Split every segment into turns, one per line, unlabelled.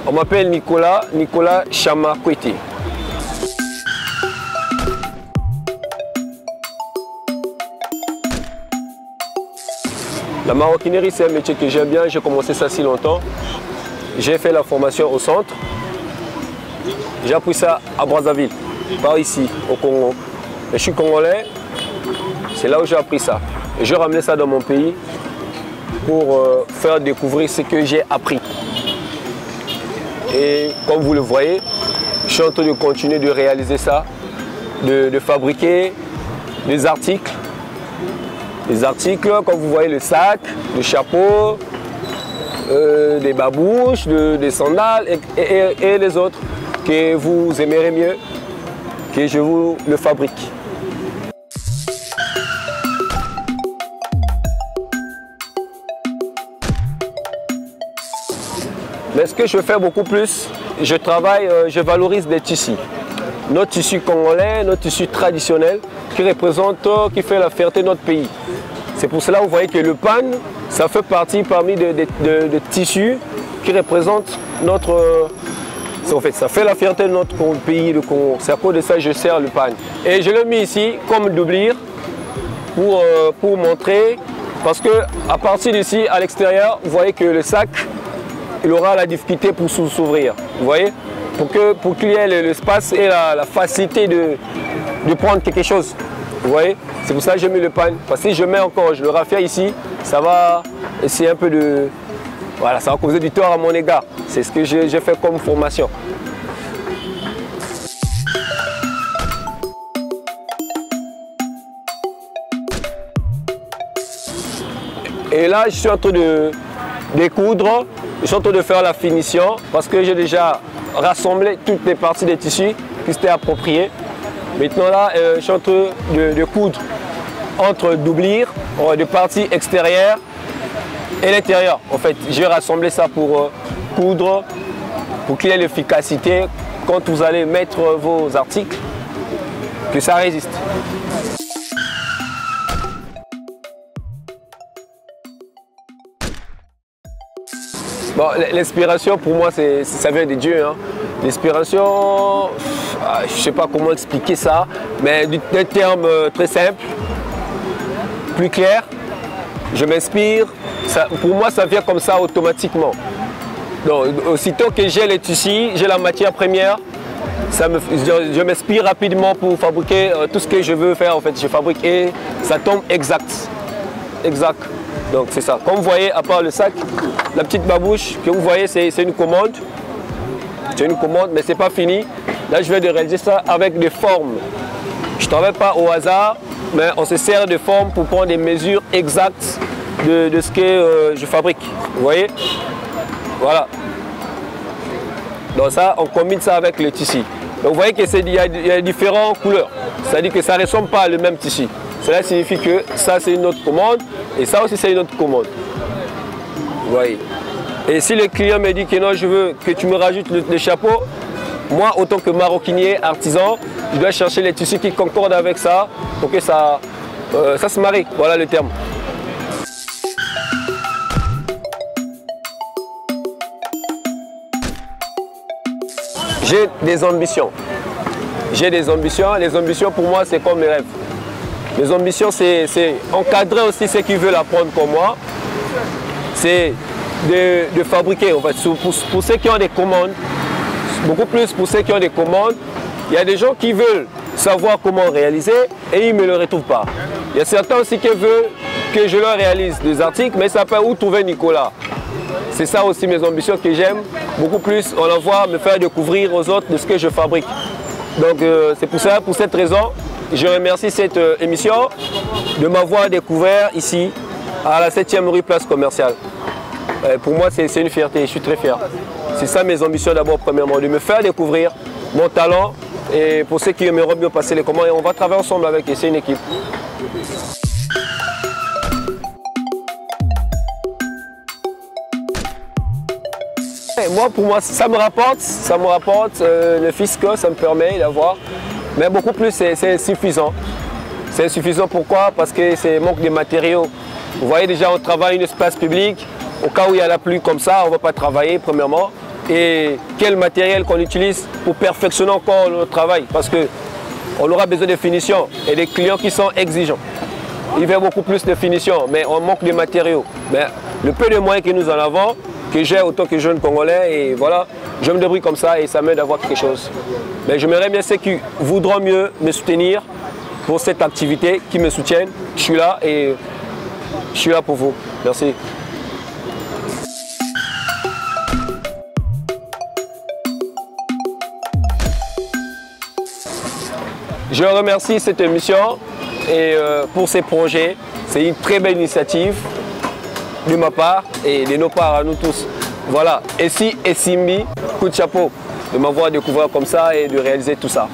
On m'appelle Nicolas Chama Koueti. La maroquinerie, c'est un métier que j'aime bien. J'ai commencé ça si longtemps. J'ai fait la formation au centre. J'ai appris ça à Brazzaville, pas ici, au Congo. Mais je suis congolais, c'est là où j'ai appris ça. Et je ramenais ça dans mon pays pour faire découvrir ce que j'ai appris. Et comme vous le voyez, je suis en train de continuer de réaliser ça, de fabriquer des articles. Des articles, comme vous voyez, le sac, le chapeau, des babouches, des sandales et les autres que vous aimerez mieux, que je vous le fabrique. Mais ce que je fais beaucoup plus, je travaille, je valorise des tissus. Nos tissus congolais, nos tissus traditionnels qui représentent, qui fait la fierté de notre pays. C'est pour cela que vous voyez que le pan, ça fait partie parmi des tissus qui représentent notre... En fait, ça fait la fierté de notre pays, le Congo. C'est à cause de ça que je sers le pan. Et je l'ai mis ici comme doublure pour montrer, parce que à partir d'ici, à l'extérieur, vous voyez que le sac, il aura la difficulté pour s'ouvrir. Vous voyez, pour qu'il y ait l'espace et la facilité de prendre quelque chose. Vous voyez, c'est pour ça que j'ai mis le pan. Parce que si je mets encore, je le raffia ici, ça va essayer un peu de... Voilà, ça va causer du tort à mon égard. C'est ce que j'ai fait comme formation. Et là, je suis en train de découdre. Je suis en train de faire la finition parce que j'ai déjà rassemblé toutes les parties des tissus qui s'étaient appropriées. Maintenant là, je suis en train de coudre entre doublures, de parties extérieures et l'intérieur. En fait, j'ai rassemblé ça pour coudre, pour qu'il y ait l'efficacité quand vous allez mettre vos articles, que ça résiste. Bon, l'inspiration pour moi, ça vient de Dieu. Hein. L'inspiration, je ne sais pas comment expliquer ça, mais d'un terme très simple, plus clair, je m'inspire. Pour moi, ça vient comme ça automatiquement. Donc, aussitôt que j'ai les tissus, j'ai la matière première, je m'inspire rapidement pour fabriquer tout ce que je veux faire. En fait, je fabrique et ça tombe exact. Exact. Donc c'est ça. Comme vous voyez, à part le sac, la petite babouche que vous voyez, c'est une commande. C'est une commande, mais c'est pas fini. Là, je vais de réaliser ça avec des formes. Je ne travaille pas au hasard, mais on se sert de formes pour prendre des mesures exactes de ce que je fabrique. Vous voyez? Voilà. Donc ça, on combine ça avec le tissu. Donc vous voyez qu'il y a différentes couleurs. C'est-à-dire que ça ne ressemble pas au même tissu. Cela signifie que ça, c'est une autre commande et ça aussi, c'est une autre commande. Vous voyez. Et si le client me dit que non, je veux que tu me rajoutes le chapeau, moi, autant que maroquinier, artisan, je dois chercher les tissus qui concordent avec ça pour que ça se marie. Voilà le terme. J'ai des ambitions. J'ai des ambitions. Les ambitions, pour moi, c'est comme mes rêves. Mes ambitions, c'est encadrer aussi ceux qui veulent apprendre comme moi. C'est de fabriquer, en fait, pour ceux qui ont des commandes, beaucoup plus pour ceux qui ont des commandes. Il y a des gens qui veulent savoir comment réaliser et ils ne me le retrouvent pas. Il y a certains aussi qui veulent que je leur réalise des articles, mais ça peut où trouver Nicolas. C'est ça aussi mes ambitions que j'aime. Beaucoup plus, on envoie me faire découvrir aux autres de ce que je fabrique. Donc c'est pour ça, pour cette raison, je remercie cette émission de m'avoir découvert ici, à la 7e rue Place Commerciale. Pour moi, c'est une fierté, je suis très fier. C'est ça mes ambitions d'abord, premièrement, de me faire découvrir mon talent. Et pour ceux qui aimeront bien passer les commandes, on va travailler ensemble avec eux, c'est une équipe. Et moi, pour moi, ça me rapporte le fisc, ça me permet d'avoir. Mais beaucoup plus, c'est insuffisant. C'est insuffisant, pourquoi? Parce que c'est manque de matériaux. Vous voyez déjà, on travaille un espace public. Au cas où il y a la pluie comme ça, on ne va pas travailler, premièrement. et quel matériel qu'on utilise pour perfectionner encore notre travail. Parce qu'on aura besoin de finition et des clients qui sont exigeants. Ils veulent beaucoup plus de finition, mais on manque de matériaux. Mais le peu de moyens que nous en avons, que j'ai autant que jeune Congolais, et voilà, je me débrouille comme ça et ça m'aide à avoir quelque chose. Mais j'aimerais bien ceux qui voudront mieux me soutenir pour cette activité, qui me soutiennent. Je suis là et je suis là pour vous. Merci. Je remercie cette émission et pour ces projets. C'est une très belle initiative de ma part et de nos parts à nous tous. Voilà, Essi et Simbi, coup de chapeau de m'avoir découvert comme ça et de réaliser tout ça.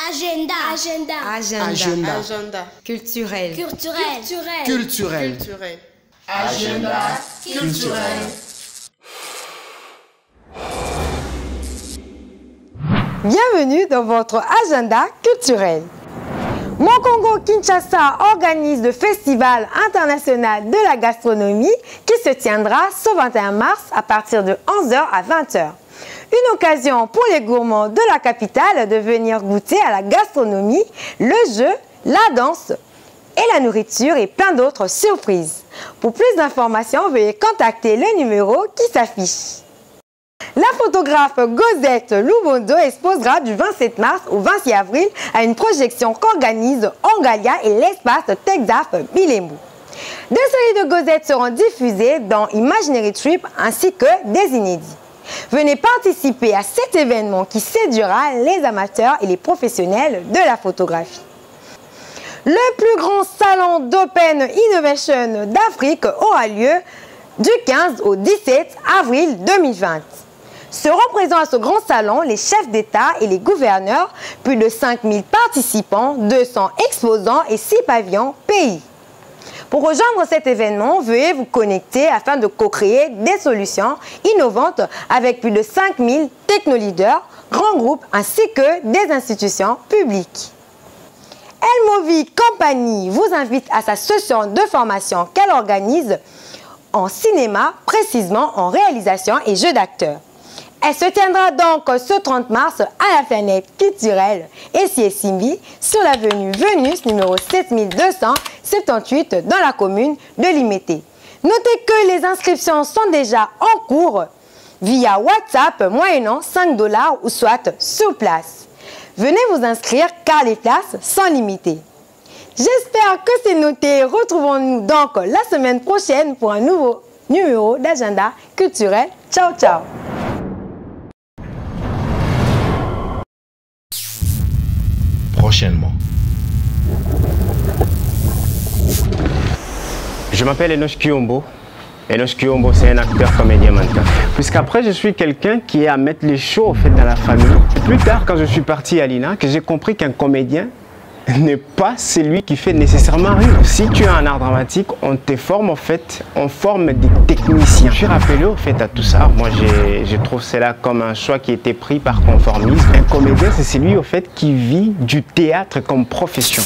Agenda. Agenda.
Agenda.
Agenda.
Agenda. Culturel.
Culturel.
Culturel.
Culturel.
Agenda culturel.
Bienvenue dans votre agenda culturel. Mokongo Kinshasa organise le Festival international de la gastronomie qui se tiendra ce 21 mars à partir de 11h à 20h. Une occasion pour les gourmands de la capitale de venir goûter à la gastronomie, le jeu, la danse et la nourriture et plein d'autres surprises. Pour plus d'informations, veuillez contacter le numéro qui s'affiche. La photographe Gosette Lubondo exposera du 27 mars au 26 avril à une projection qu'organise Angalia et l'espace Texaf Bilembu. Des séries de Gosette seront diffusées dans Imaginary Trip ainsi que des inédits. Venez participer à cet événement qui séduira les amateurs et les professionnels de la photographie. Le plus grand salon d'Open Innovation d'Afrique aura lieu du 15 au 17 avril 2020. Seront présents à ce grand salon les chefs d'État et les gouverneurs, plus de 5000 participants, 200 exposants et 6 pavillons pays. Pour rejoindre cet événement, veuillez vous connecter afin de co-créer des solutions innovantes avec plus de 5000 technoleaders, grands groupes ainsi que des institutions publiques. Elmovi Compagnie vous invite à sa session de formation qu'elle organise en cinéma, précisément en réalisation et jeu d'acteurs. Elle se tiendra donc ce 30 mars à la planète culturelle Essi Simbi sur l'avenue Venus numéro 7278 dans la commune de Limete. Notez que les inscriptions sont déjà en cours via WhatsApp moyennant 5 $ ou soit sur place. Venez vous inscrire car les places sont limitées. J'espère que c'est noté. Retrouvons-nous donc la semaine prochaine pour un nouveau numéro d'agenda culturel. Ciao, ciao!
Prochainement.
Je m'appelle Enoch Kiyombo. Enoch Kiyombo, c'est un acteur comédien mannequin. Puisqu'après, je suis quelqu'un qui est à mettre les shows au fait dans la famille. Plus tard, quand je suis parti à l'INA, que j'ai compris qu'un comédien n'est pas celui qui fait nécessairement rire. Si tu as un art dramatique, on te forme en fait, on forme des techniciens. Je suis rappelé au fait à tout ça. Moi, je trouve cela comme un choix qui a été pris par conformisme. Un comédien, c'est celui au fait qui vit du théâtre comme profession.